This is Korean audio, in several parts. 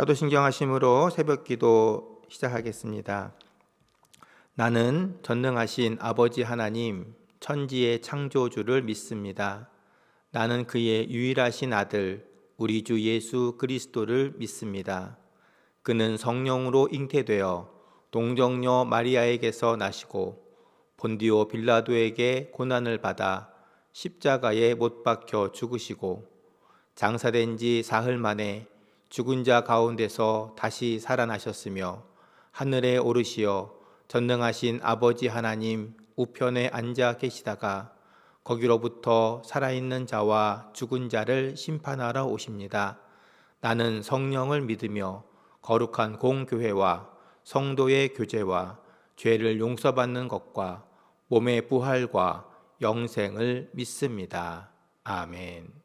사도신경하심으로 새벽기도 시작하겠습니다. 나는 전능하신 아버지 하나님, 천지의 창조주를 믿습니다. 나는 그의 유일하신 아들, 우리 주 예수 그리스도를 믿습니다. 그는 성령으로 잉태되어 동정녀 마리아에게서 나시고 본디오 빌라도에게 고난을 받아 십자가에 못 박혀 죽으시고 장사된 지 사흘 만에 죽은 자 가운데서 다시 살아나셨으며 하늘에 오르시어 전능하신 아버지 하나님 우편에 앉아 계시다가 거기로부터 살아있는 자와 죽은 자를 심판하러 오십니다. 나는 성령을 믿으며 거룩한 공교회와 성도의 교제와 죄를 용서받는 것과 몸의 부활과 영생을 믿습니다. 아멘.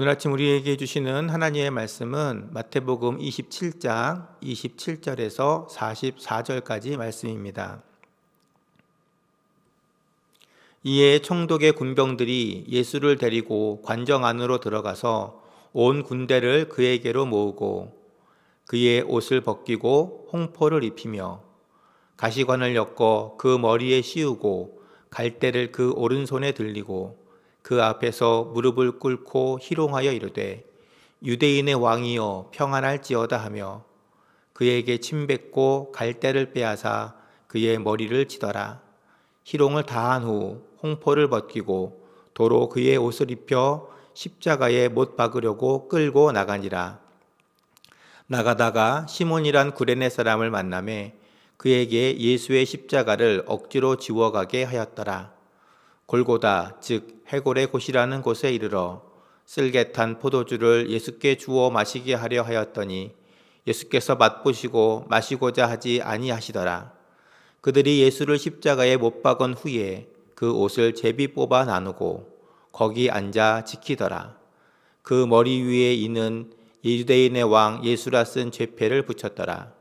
오늘 아침 우리에게 주시는 하나님의 말씀은 마태복음 27장 27절에서 44절까지 말씀입니다. 이에 총독의 군병들이 예수를 데리고 관정 안으로 들어가서 온 군대를 그에게로 모으고 그의 옷을 벗기고 홍포를 입히며 가시관을 엮어 그 머리에 씌우고 갈대를 그 오른손에 들리고 그 앞에서 무릎을 꿇고 희롱하여 이르되 유대인의 왕이여 평안할지어다 하며 그에게 침뱉고 갈대를 빼앗아 그의 머리를 치더라. 희롱을 다한 후 홍포를 벗기고 도로 그의 옷을 입혀 십자가에 못 박으려고 끌고 나가니라. 나가다가 시몬이란 구레네 사람을 만나매 그에게 예수의 십자가를 억지로 지워가게 하였더라. 골고다 즉 해골의 곳이라는 곳에 이르러 쓸개탄 포도주를 예수께 주어 마시게 하려 하였더니 예수께서 맛보시고 마시고자 하지 아니하시더라. 그들이 예수를 십자가에 못 박은 후에 그 옷을 제비 뽑아 나누고 거기 앉아 지키더라. 그 머리 위에 이는 유대인의 왕 예수라 쓴 죄패를 붙였더라.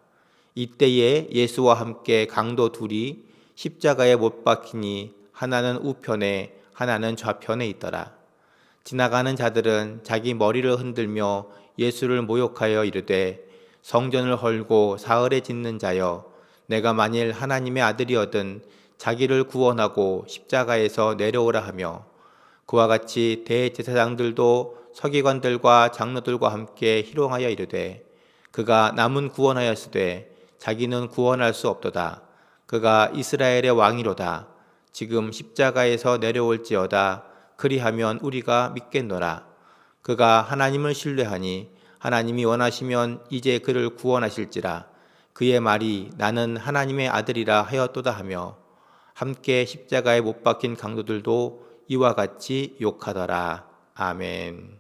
이때에 예수와 함께 강도 둘이 십자가에 못 박히니 하나는 우편에 하나는 좌편에 있더라. 지나가는 자들은 자기 머리를 흔들며 예수를 모욕하여 이르되 성전을 헐고 사흘에 짓는 자여 내가 만일 하나님의 아들이거든 자기를 구원하고 십자가에서 내려오라 하며 그와 같이 대제사장들도 서기관들과 장로들과 함께 희롱하여 이르되 그가 남은 구원하였으되 자기는 구원할 수 없도다. 그가 이스라엘의 왕이로다. 지금 십자가에서 내려올지어다. 그리하면 우리가 믿겠노라. 그가 하나님을 신뢰하니 하나님이 원하시면 이제 그를 구원하실지라. 그의 말이 나는 하나님의 아들이라 하였도다 하며 함께 십자가에 못 박힌 강도들도 이와 같이 욕하더라. 아멘.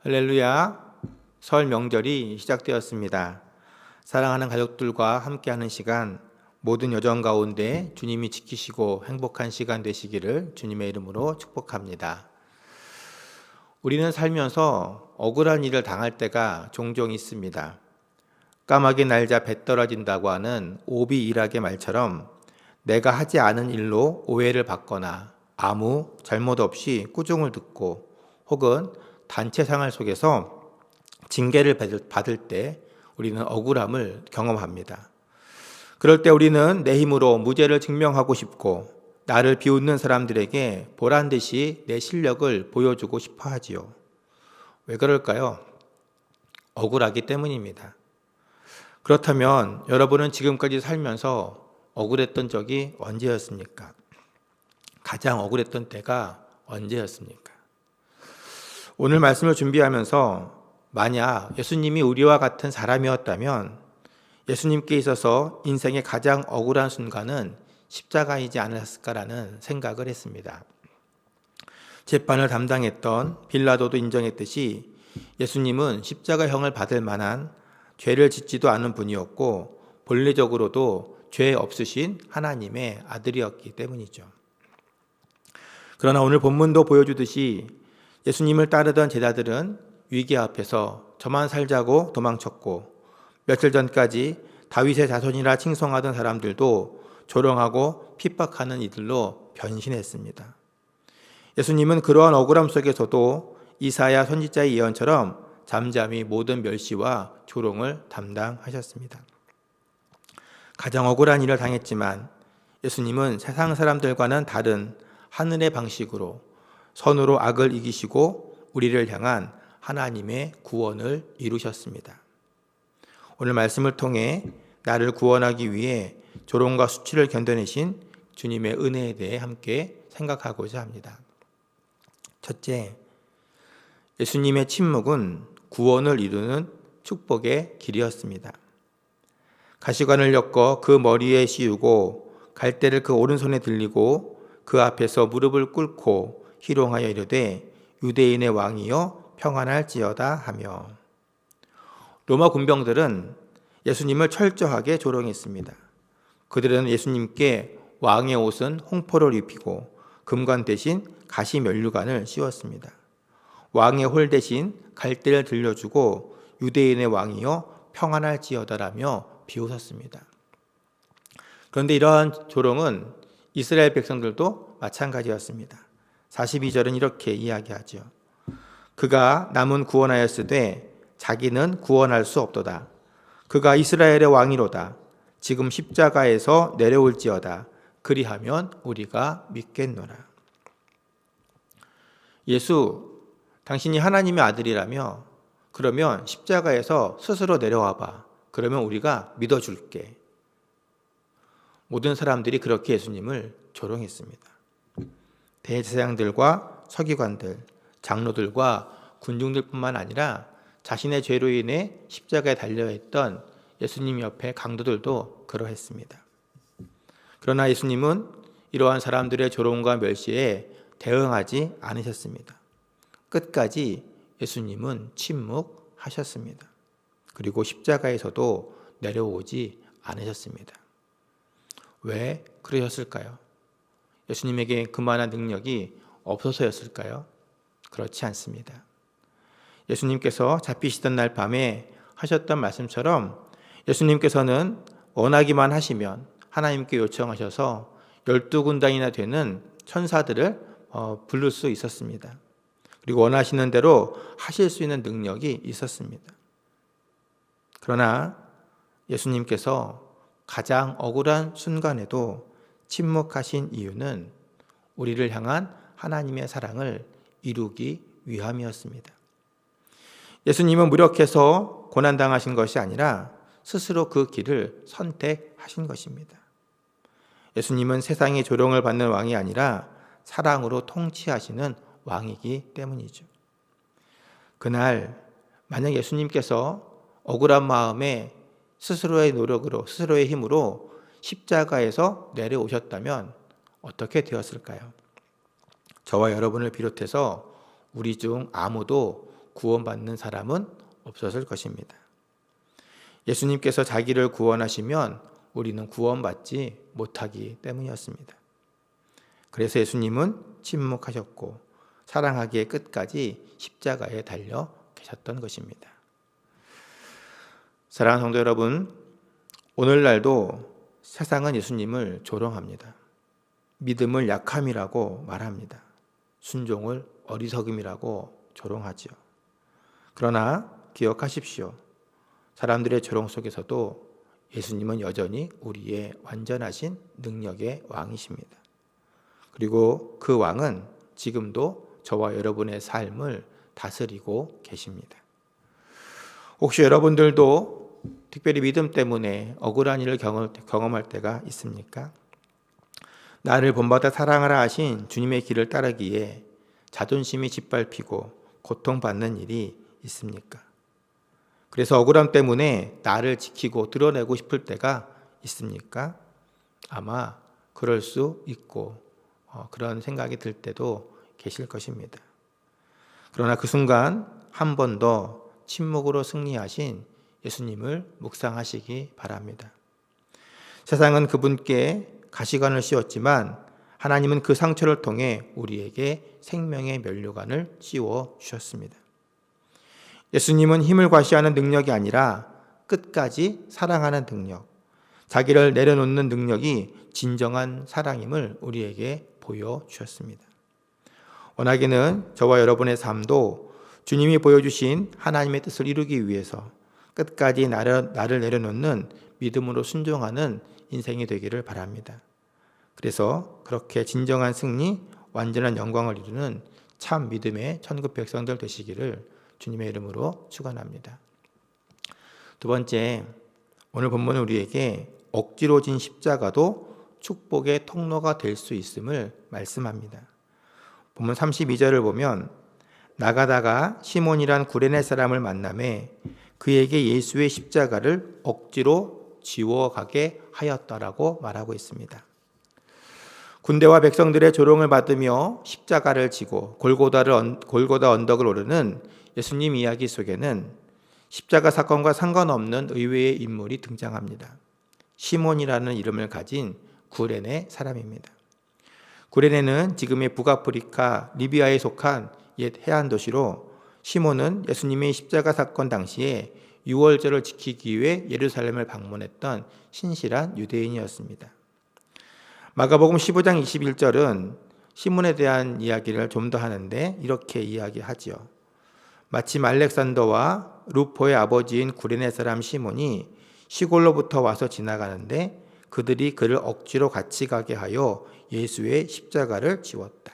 할렐루야. 설 명절이 시작되었습니다. 사랑하는 가족들과 함께하는 시간, 모든 여정 가운데 주님이 지키시고 행복한 시간 되시기를 주님의 이름으로 축복합니다. 우리는 살면서 억울한 일을 당할 때가 종종 있습니다. 까마귀 날자 배 떨어진다고 하는 오비일학의 말처럼 내가 하지 않은 일로 오해를 받거나 아무 잘못 없이 꾸중을 듣고 혹은 단체 생활 속에서 징계를 받을 때 우리는 억울함을 경험합니다. 그럴 때 우리는 내 힘으로 무죄를 증명하고 싶고 나를 비웃는 사람들에게 보란듯이 내 실력을 보여주고 싶어 하지요. 왜 그럴까요? 억울하기 때문입니다. 그렇다면 여러분은 지금까지 살면서 억울했던 적이 언제였습니까? 가장 억울했던 때가 언제였습니까? 오늘 말씀을 준비하면서 만약 예수님이 우리와 같은 사람이었다면 예수님께 있어서 인생의 가장 억울한 순간은 십자가이지 않았을까라는 생각을 했습니다. 재판을 담당했던 빌라도도 인정했듯이 예수님은 십자가형을 받을 만한 죄를 짓지도 않은 분이었고 본래적으로도 죄 없으신 하나님의 아들이었기 때문이죠. 그러나 오늘 본문도 보여주듯이 예수님을 따르던 제자들은 위기 앞에서 저만 살자고 도망쳤고 며칠 전까지 다윗의 자손이라 칭송하던 사람들도 조롱하고 핍박하는 이들로 변신했습니다. 예수님은 그러한 억울함 속에서도 이사야 선지자의 예언처럼 잠잠히 모든 멸시와 조롱을 담당하셨습니다. 가장 억울한 일을 당했지만 예수님은 세상 사람들과는 다른 하늘의 방식으로 선으로 악을 이기시고 우리를 향한 하나님의 구원을 이루셨습니다. 오늘 말씀을 통해 나를 구원하기 위해 조롱과 수치를 견뎌내신 주님의 은혜에 대해 함께 생각하고자 합니다. 첫째, 예수님의 침묵은 구원을 이루는 축복의 길이었습니다. 가시관을 엮어 그 머리에 씌우고 갈대를 그 오른손에 들리고 그 앞에서 무릎을 꿇고 희롱하여 이르되 유대인의 왕이여 평안할지어다 하며 로마 군병들은 예수님을 철저하게 조롱했습니다. 그들은 예수님께 왕의 옷은 홍포를 입히고 금관 대신 가시 면류관을 씌웠습니다. 왕의 홀 대신 갈대를 들려주고 유대인의 왕이여 평안할지어다라며 비웃었습니다. 그런데 이러한 조롱은 이스라엘 백성들도 마찬가지였습니다. 42절은 이렇게 이야기하죠. 그가 남은 구원하였으되 자기는 구원할 수 없도다. 그가 이스라엘의 왕이로다. 지금 십자가에서 내려올지어다. 그리하면 우리가 믿겠노라. 예수, 당신이 하나님의 아들이라며 그러면 십자가에서 스스로 내려와 봐. 그러면 우리가 믿어줄게. 모든 사람들이 그렇게 예수님을 조롱했습니다. 대제사장들과 서기관들, 장로들과 군중들뿐만 아니라 자신의 죄로 인해 십자가에 달려있던 예수님 옆에 강도들도 그러했습니다. 그러나 예수님은 이러한 사람들의 조롱과 멸시에 대응하지 않으셨습니다. 끝까지 예수님은 침묵하셨습니다. 그리고 십자가에서도 내려오지 않으셨습니다. 왜 그러셨을까요? 예수님에게 그만한 능력이 없어서였을까요? 그렇지 않습니다. 예수님께서 잡히시던 날 밤에 하셨던 말씀처럼 예수님께서는 원하기만 하시면 하나님께 요청하셔서 12군단이나 되는 천사들을 부를 수 있었습니다. 그리고 원하시는 대로 하실 수 있는 능력이 있었습니다. 그러나 예수님께서 가장 억울한 순간에도 침묵하신 이유는 우리를 향한 하나님의 사랑을 이루기 위함이었습니다. 예수님은 무력해서 고난당하신 것이 아니라 스스로 그 길을 선택하신 것입니다. 예수님은 세상의 조롱을 받는 왕이 아니라 사랑으로 통치하시는 왕이기 때문이죠. 그날 만약 예수님께서 억울한 마음에 스스로의 노력으로, 스스로의 힘으로 십자가에서 내려오셨다면 어떻게 되었을까요? 저와 여러분을 비롯해서 우리 중 아무도 구원받는 사람은 없었을 것입니다. 예수님께서 자기를 구원하시면 우리는 구원받지 못하기 때문이었습니다. 그래서 예수님은 침묵하셨고 사랑하기에 끝까지 십자가에 달려 계셨던 것입니다. 사랑하는 성도 여러분, 오늘날도 세상은 예수님을 조롱합니다. 믿음을 약함이라고 말합니다. 순종을 어리석음이라고 조롱하지요. 그러나 기억하십시오. 사람들의 조롱 속에서도 예수님은 여전히 우리의 완전하신 능력의 왕이십니다. 그리고 그 왕은 지금도 저와 여러분의 삶을 다스리고 계십니다. 혹시 여러분들도 특별히 믿음 때문에 억울한 일을 경험할 때가 있습니까? 나를 본받아 사랑하라 하신 주님의 길을 따르기에 자존심이 짓밟히고 고통받는 일이 있습니까? 그래서 억울함 때문에 나를 지키고 드러내고 싶을 때가 있습니까? 아마 그럴 수 있고 그런 생각이 들 때도 계실 것입니다. 그러나 그 순간 한 번 더 침묵으로 승리하신 예수님을 묵상하시기 바랍니다. 세상은 그분께 가시관을 씌웠지만 하나님은 그 상처를 통해 우리에게 생명의 면류관을 씌워 주셨습니다. 예수님은 힘을 과시하는 능력이 아니라 끝까지 사랑하는 능력, 자기를 내려놓는 능력이 진정한 사랑임을 우리에게 보여주셨습니다. 원하기는 저와 여러분의 삶도 주님이 보여주신 하나님의 뜻을 이루기 위해서 끝까지 나를 내려놓는 믿음으로 순종하는 인생이 되기를 바랍니다. 그래서 그렇게 진정한 승리, 완전한 영광을 이루는 참 믿음의 천국 백성들 되시기를 주님의 이름으로 축원합니다. 두 번째, 오늘 본문은 우리에게 억지로 진 십자가도 축복의 통로가 될 수 있음을 말씀합니다. 본문 32절을 보면 나가다가 시몬이란 구레네 사람을 만나매 그에게 예수의 십자가를 억지로 지워가게 하였다라고 말하고 있습니다. 군대와 백성들의 조롱을 받으며 십자가를 지고 골고다 언덕을 오르는 예수님 이야기 속에는 십자가 사건과 상관없는 의외의 인물이 등장합니다. 시몬이라는 이름을 가진 구레네 사람입니다. 구레네는 지금의 북아프리카 리비아에 속한 옛 해안 도시로 시몬은 예수님의 십자가 사건 당시에 유월절을 지키기 위해 예루살렘을 방문했던 신실한 유대인이었습니다. 마가복음 15장 21절은 시몬에 대한 이야기를 좀 더 하는데 이렇게 이야기하지요. 마침 알렉산더와 루포의 아버지인 구레네 사람 시몬이 시골로부터 와서 지나가는데 그들이 그를 억지로 같이 가게 하여 예수의 십자가를 지웠다.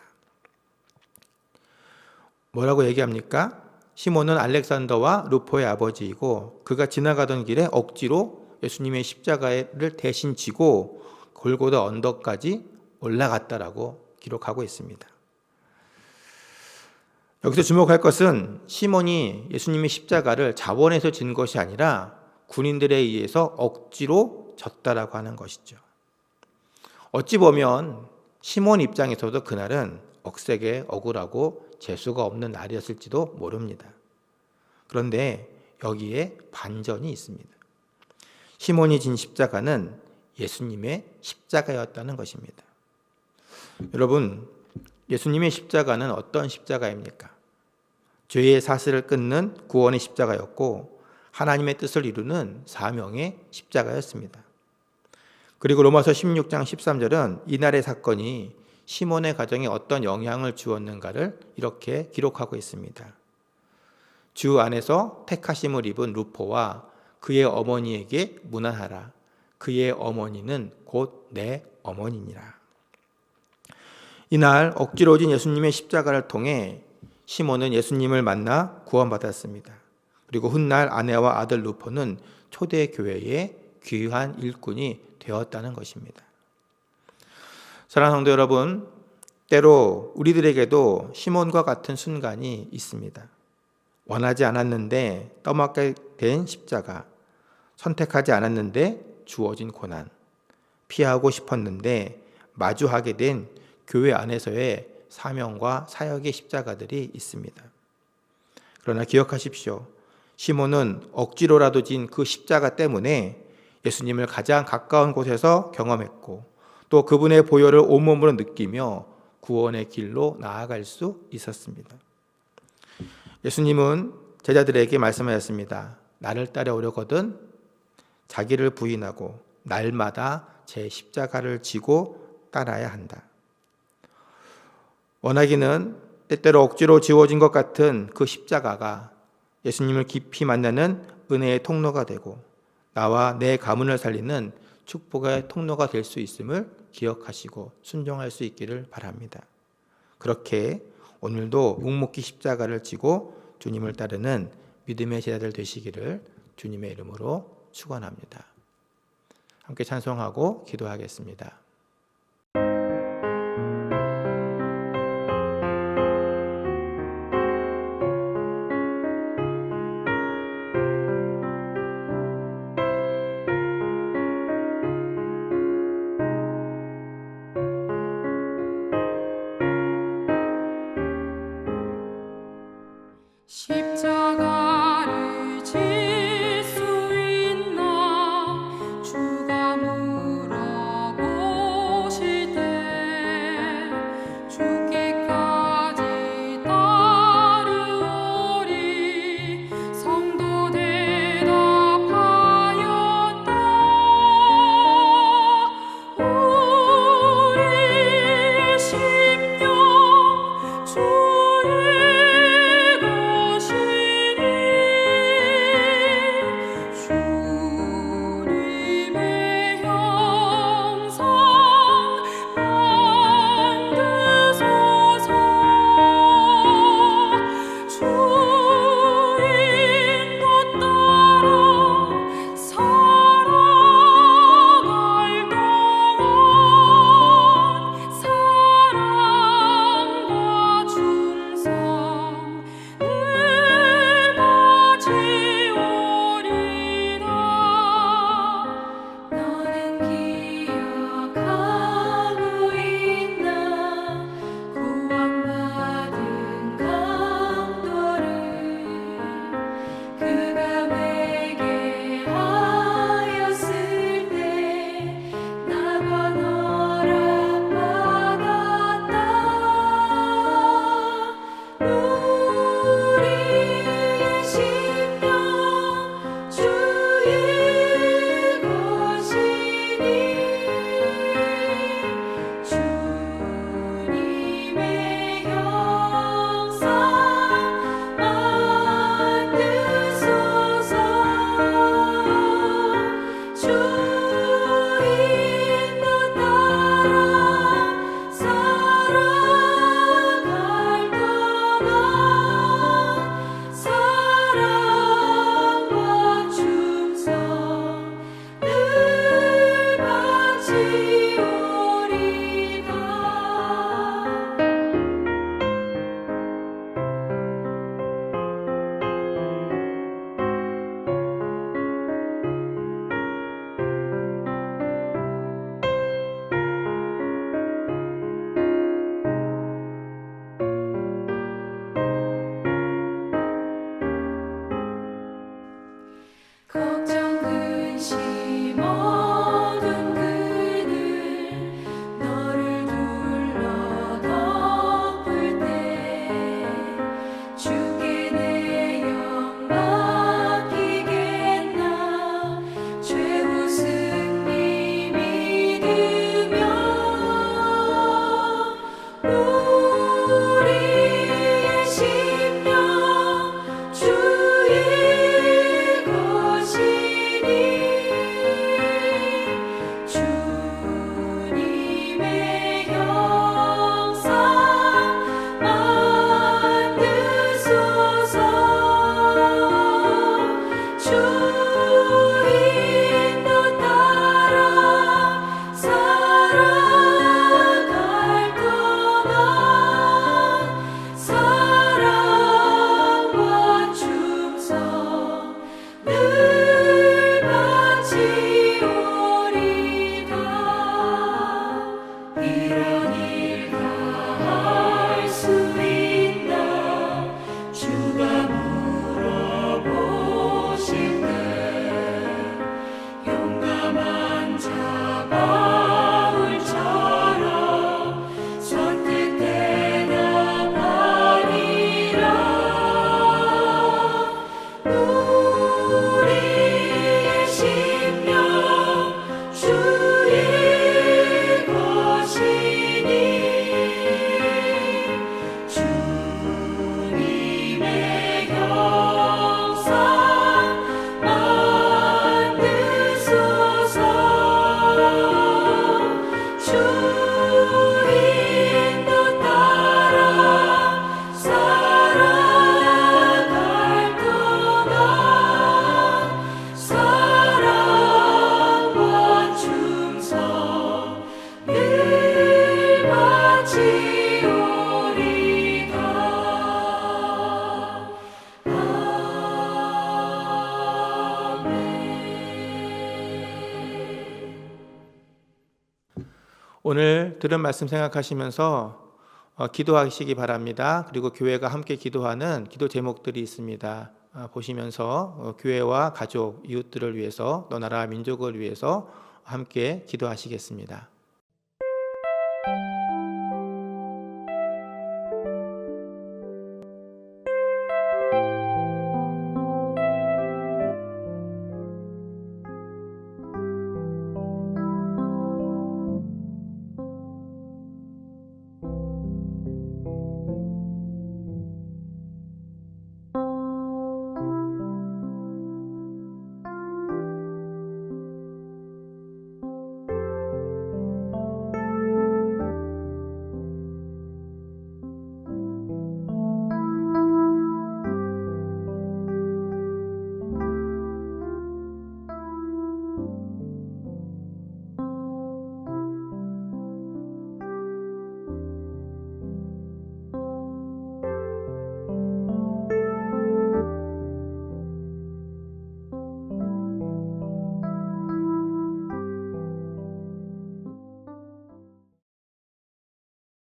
뭐라고 얘기합니까? 시몬은 알렉산더와 루포의 아버지이고 그가 지나가던 길에 억지로 예수님의 십자가를 대신 지고 골고다 언덕까지 올라갔다라고 기록하고 있습니다. 여기서 주목할 것은 시몬이 예수님의 십자가를 자원해서 진 것이 아니라 군인들에 의해서 억지로 졌다라고 하는 것이죠. 어찌 보면 시몬 입장에서도 그날은 억세게 억울하고 재수가 없는 날이었을지도 모릅니다. 그런데 여기에 반전이 있습니다. 시몬이 진 십자가는 예수님의 십자가였다는 것입니다. 여러분, 예수님의 십자가는 어떤 십자가입니까? 죄의 사슬을 끊는 구원의 십자가였고 하나님의 뜻을 이루는 사명의 십자가였습니다. 그리고 로마서 16장 13절은 이날의 사건이 시몬의 가정에 어떤 영향을 주었는가를 이렇게 기록하고 있습니다. 주 안에서 택하심을 입은 루포와 그의 어머니에게 문안하라. 그의 어머니는 곧 내 어머니니라. 이날 억지로 진 예수님의 십자가를 통해 시몬은 예수님을 만나 구원받았습니다. 그리고 훗날 아내와 아들 루포는 초대교회의 귀한 일꾼이 되었다는 것입니다. 사랑하는 성도 여러분, 때로 우리들에게도 시몬과 같은 순간이 있습니다. 원하지 않았는데 떠맡게 된 십자가, 선택하지 않았는데 주어진 고난, 피하고 싶었는데 마주하게 된 교회 안에서의 사명과 사역의 십자가들이 있습니다. 그러나 기억하십시오. 시몬은 억지로라도 진 그 십자가 때문에 예수님을 가장 가까운 곳에서 경험했고 또 그분의 보혈을 온몸으로 느끼며 구원의 길로 나아갈 수 있었습니다. 예수님은 제자들에게 말씀하셨습니다. 나를 따라오려거든 자기를 부인하고 날마다 제 십자가를 지고 따라야 한다. 원하기는 때때로 억지로 지워진 것 같은 그 십자가가 예수님을 깊이 만나는 은혜의 통로가 되고 나와 내 가문을 살리는 축복의 통로가 될 수 있음을 기억하시고 순종할 수 있기를 바랍니다. 그렇게 오늘도 묵묵히 십자가를 지고 주님을 따르는 믿음의 제자들 되시기를 주님의 이름으로 축원합니다. 함께 찬송하고 기도하겠습니다. 십자가를 질 수 있나 주가 물어보 오늘 들은 말씀 생각하시면서 기도하시기 바랍니다. 그리고 교회가 함께 기도하는 기도 제목들이 있습니다. 보시면서 교회와 가족, 이웃들을 위해서 또 나라 민족을 위해서 함께 기도하시겠습니다.